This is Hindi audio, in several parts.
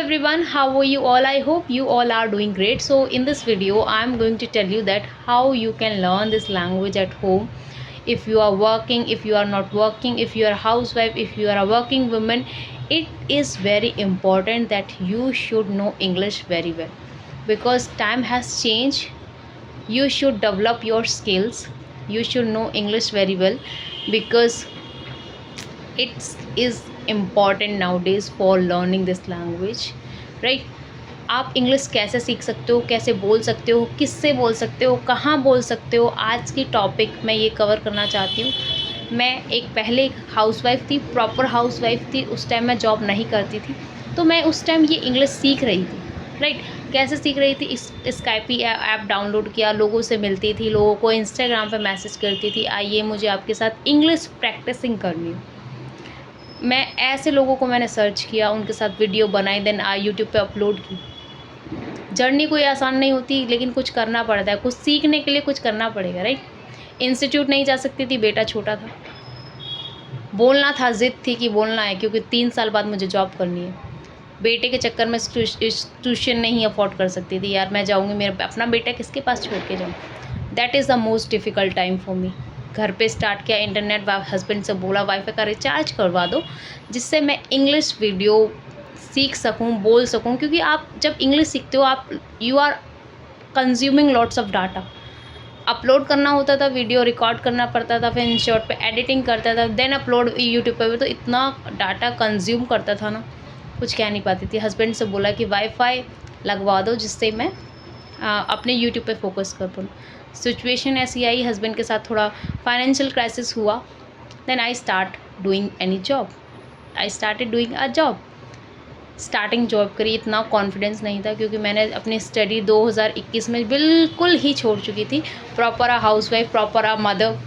everyone, how are you all? I hope you all are doing great. So in this video I am going to tell you that how you can learn this language at home. If you are working, if you are not working, if you are a housewife, if you are a working woman, it is very important that you should know English very well, because time has changed. You should develop your skills. You should know English very well, because it is important nowadays for learning this language, right? आप इंग्लिश कैसे सीख सकते हो, कैसे बोल सकते हो, किससे बोल सकते हो, कहाँ बोल सकते हो, आज की टॉपिक मैं ये कवर करना चाहती हूँ। मैं पहले एक हाउसवाइफ थी, प्रॉपर हाउसवाइफ थी। उस टाइम मैं जॉब नहीं करती थी, तो मैं उस टाइम ये इंग्लिश सीख रही थी, राइट। कैसे सीख रही थी? स्काइपी ऐप डाउनलोड किया, लोगों से मिलती थी, लोगों को इंस्टाग्राम पे मैसेज करती थी, आइए मुझे आपके साथ इंग्लिश प्रैक्टिसिंग करनी है। मैं ऐसे लोगों को मैंने सर्च किया, उनके साथ वीडियो बनाई, देन यूट्यूब पे अपलोड की। जर्नी कोई आसान नहीं होती, लेकिन कुछ करना पड़ता है। कुछ सीखने के लिए कुछ करना पड़ेगा, राइट। इंस्टीट्यूट नहीं जा सकती थी, बेटा छोटा था। बोलना था, ज़िद थी कि बोलना है, क्योंकि 3 साल बाद मुझे जॉब करनी है। बेटे के चक्कर में ट्यूशन नहीं अफोर्ड कर सकती थी। यार मैं जाऊँगी, मेरा अपना बेटा किसके पास छोड़ के जाऊँ? That is the most difficult time for me. घर पे स्टार्ट किया, इंटरनेट हस्बैंड से बोला वाईफाई का रिचार्ज करवा दो, जिससे मैं इंग्लिश वीडियो सीख सकूं, बोल सकूं। क्योंकि आप जब इंग्लिश सीखते हो, आप you are consuming lots of data. Upload करना होता था, वीडियो रिकॉर्ड करना पड़ता था, फिर इंशॉर्ट पे एडिटिंग करता था, देन अपलोड यूट्यूब पे। तो इतना डाटा कंज्यूम करता था ना, कुछ कह नहीं पाती थी। हस्बैंड से बोला कि वाईफाई लगवा दो, जिससे मैं अपने यूट्यूब पे फोकस कर पाऊँ। सिचुएशन ऐसी आई, हस्बैंड के साथ थोड़ा फाइनेंशियल क्राइसिस हुआ, then I start doing any job. I started doing a job. Starting job करी, इतना कॉन्फिडेंस नहीं था, क्योंकि मैंने अपनी स्टडी 2021 में बिल्कुल ही छोड़ चुकी थी। Proper a housewife, proper a mother,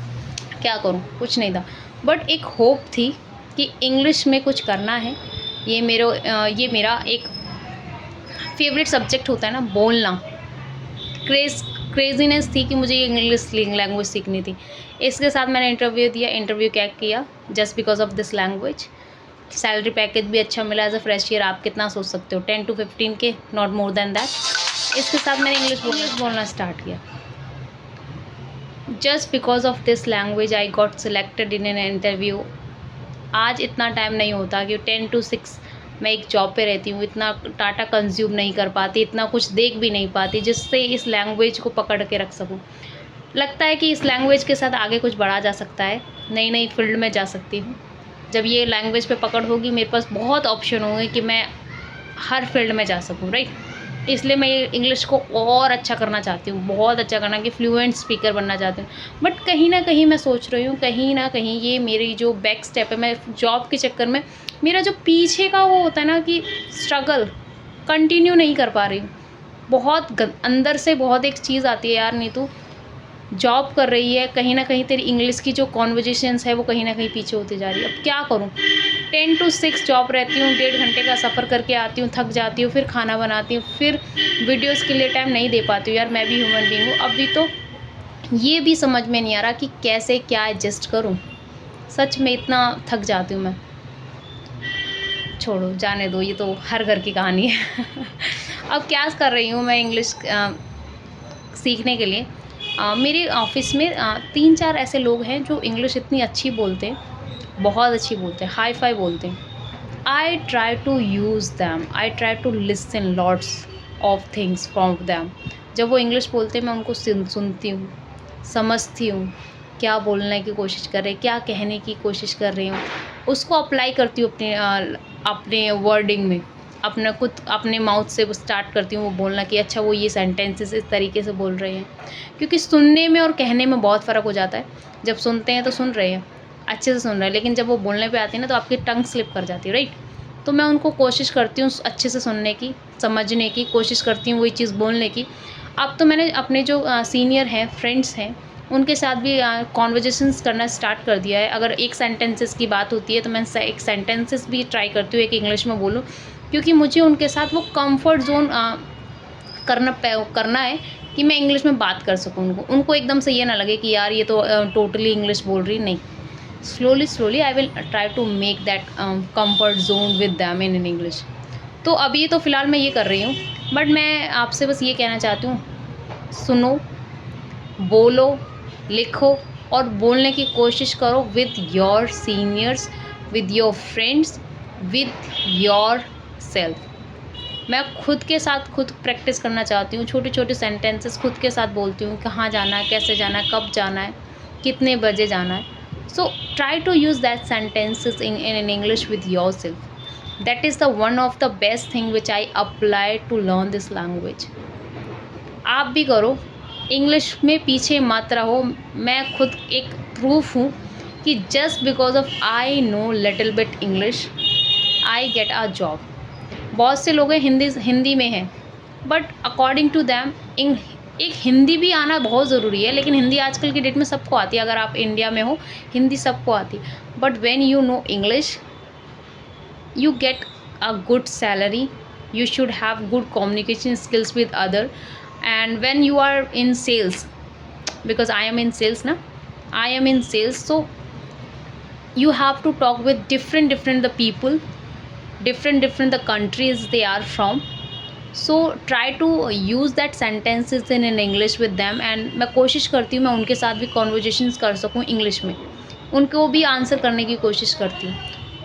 क्या करूँ, कुछ नहीं था। बट एक होप थी कि इंग्लिश में कुछ करना है। ये मेरा एक फेवरेट सब्जेक्ट होता है ना, बोलना। क्रेजीनेस थी कि मुझे ये इंग्लिश लैंग्वेज सीखनी थी। इसके साथ मैंने इंटरव्यू दिया, इंटरव्यू क्रैक किया just because of this language. Salary package भी अच्छा मिला एज अ फ्रेशियर। आप कितना सोच सकते हो, 10 to 15 के, नॉट मोर देन दैट। इसके साथ मैंने इंग्लिश बोलना स्टार्ट किया। Just because of this language I got selected in an interview. आज इतना टाइम नहीं होता कि 10 to 6 मैं एक जॉब पे रहती हूँ, इतना डाटा कंज्यूम नहीं कर पाती, इतना कुछ देख भी नहीं पाती, जिससे इस लैंग्वेज को पकड़ के रख सकूँ। लगता है कि इस लैंग्वेज के साथ आगे कुछ बढ़ा जा सकता है, नई नई फील्ड में जा सकती हूँ। जब ये लैंग्वेज पे पकड़ होगी, मेरे पास बहुत ऑप्शन होंगे कि मैं हर फील्ड में जा सकूँ, राइट। इसलिए मैं ये इंग्लिश को और अच्छा करना चाहती हूँ, बहुत अच्छा करना, कि फ्लुएंट स्पीकर बनना चाहती हूँ। बट कहीं ना कहीं मैं सोच रही हूँ, कहीं ना कहीं ये मेरी जो बैक स्टेप है, मैं जॉब के चक्कर में मेरा जो पीछे का वो होता है ना कि स्ट्रगल कंटिन्यू नहीं कर पा रही हूँ। बहुत अंदर से बहुत एक चीज़ आती है, यार नीतू जॉब कर रही है, कहीं ना कहीं तेरी इंग्लिश की जो कॉन्वर्जेशंस है वो कहीं ना कहीं पीछे होती जा रही है। अब क्या करूँ? 10 to 6 जॉब रहती हूँ, 1.5 घंटे का सफ़र करके आती हूँ, थक जाती हूँ, फिर खाना बनाती हूँ, फिर वीडियोज़ के लिए टाइम नहीं दे पाती हूँ। यार मैं भी ह्यूमन बीइंग हूँ। अभी तो ये भी समझ में नहीं आ रहा कि कैसे क्या एडजस्ट करूँ। सच में इतना थक जाती हूँ मैं। छोड़ो, जाने दो, ये तो हर घर की कहानी है। अब क्या कर रही हूँ मैं इंग्लिश सीखने के लिए। मेरे ऑफिस में 3-4 ऐसे लोग हैं जो इंग्लिश इतनी अच्छी बोलते हैं, बहुत अच्छी बोलते हैं, हाई फाई बोलते हैं। I try to use them, I try to listen lots of things from them. जब वो इंग्लिश बोलते हैं, मैं उनको सुनती हूँ, समझती हूँ, क्या बोलने की कोशिश कर रहे हैं, क्या कहने की कोशिश कर रही हूँ, उसको अप्लाई करती हूँ अपने वर्डिंग में। अपना खुद अपने माउथ से वो स्टार्ट करती हूँ वो बोलना कि अच्छा वो ये सेंटेंसेस इस तरीके से बोल रहे हैं। क्योंकि सुनने में और कहने में बहुत फ़र्क हो जाता है। जब सुनते हैं तो सुन रहे हैं, अच्छे से सुन रहे हैं, लेकिन जब वो बोलने पे आती है ना, तो आपकी टंग स्लिप कर जाती है, राइट। तो मैं उनको कोशिश करती हूँ अच्छे से सुनने की, समझने की कोशिश करती हूँ, वही चीज़ बोलने की। अब तो मैंने अपने जो सीनियर हैं, फ्रेंड्स हैं, उनके साथ भी कॉन्वर्जेशंस करना स्टार्ट कर दिया है। अगर एक सेंटेंसेस की बात होती है तो मैं एक सेंटेंसेस भी ट्राई करती हूँ एक इंग्लिश में बोलूँ, क्योंकि मुझे उनके साथ वो कंफर्ट जोन करना है कि मैं इंग्लिश में बात कर सकूँ। उनको एकदम से ये ना लगे कि यार ये तो टोटली इंग्लिश बोल रही, नहीं। Slowly I will try to make that comfort zone with them in English. तो अभी तो फ़िलहाल मैं ये कर रही हूँ, बट मैं आपसे बस ये कहना चाहती हूँ, सुनो, बोलो, लिखो और बोलने की कोशिश करो with your seniors, with your friends, with your self. मैं खुद के साथ खुद प्रैक्टिस करना चाहती हूँ, छोटे-छोटे सेंटेंसेस खुद के साथ बोलती हूँ, कहाँ जाना है, कैसे जाना है, कब जाना है, कितने बजे जाना है। So try to use that sentences in English with yourself. That is the one of the best thing which I apply to learn this language. आप भी करो, इंग्लिश में पीछे मत रहो। मैं खुद एक प्रूफ हूँ कि just because of I know little bit English, I get a job. बहुत से लोग हैं हिंदी में हैं, बट अकॉर्डिंग टू दैम एक हिंदी भी आना बहुत ज़रूरी है, लेकिन हिंदी आजकल की डेट में सबको आती है। अगर आप इंडिया में हो, हिंदी सबको आती है, but when you know English, you get a good salary, you should have good communication skills with other. And when you are in sales, because I am in sales now, I am in sales, so you have to talk with different the people, different the countries they are from. So try to use that sentences in English with them, and मैं कोशिश करती हूँ मैं उनके साथ भी कॉन्वर्जेशंस कर सकूँ इंग्लिश में, उनको भी आंसर करने की कोशिश करती हूँ।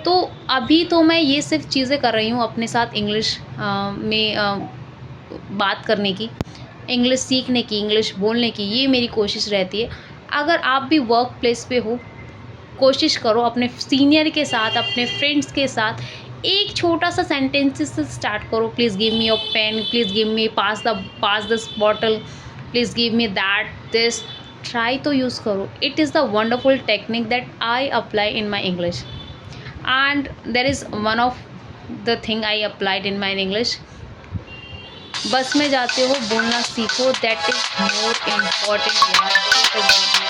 तो अभी तो मैं ये सिर्फ चीज़ें कर रही हूँ अपने साथ इंग्लिश में बात करने की, इंग्लिश सीखने की, इंग्लिश बोलने की, ये मेरी कोशिश रहती है। अगर आप भी वर्क प्लेस पे हो, कोशिश करो अपने सीनियर के साथ, अपने फ्रेंड्स के साथ एक छोटा-सा सेंटेंसेस से स्टार्ट करो। Please give me your pen, please give me pass this bottle, please give me that, this. Try to use करो। It is the wonderful technique that I apply in my English, and there is one of the thing I applied in my English. Bus में जाते हो, बोलना सीखो, दैट इज़ मोर इम्पोर्टेंट यार।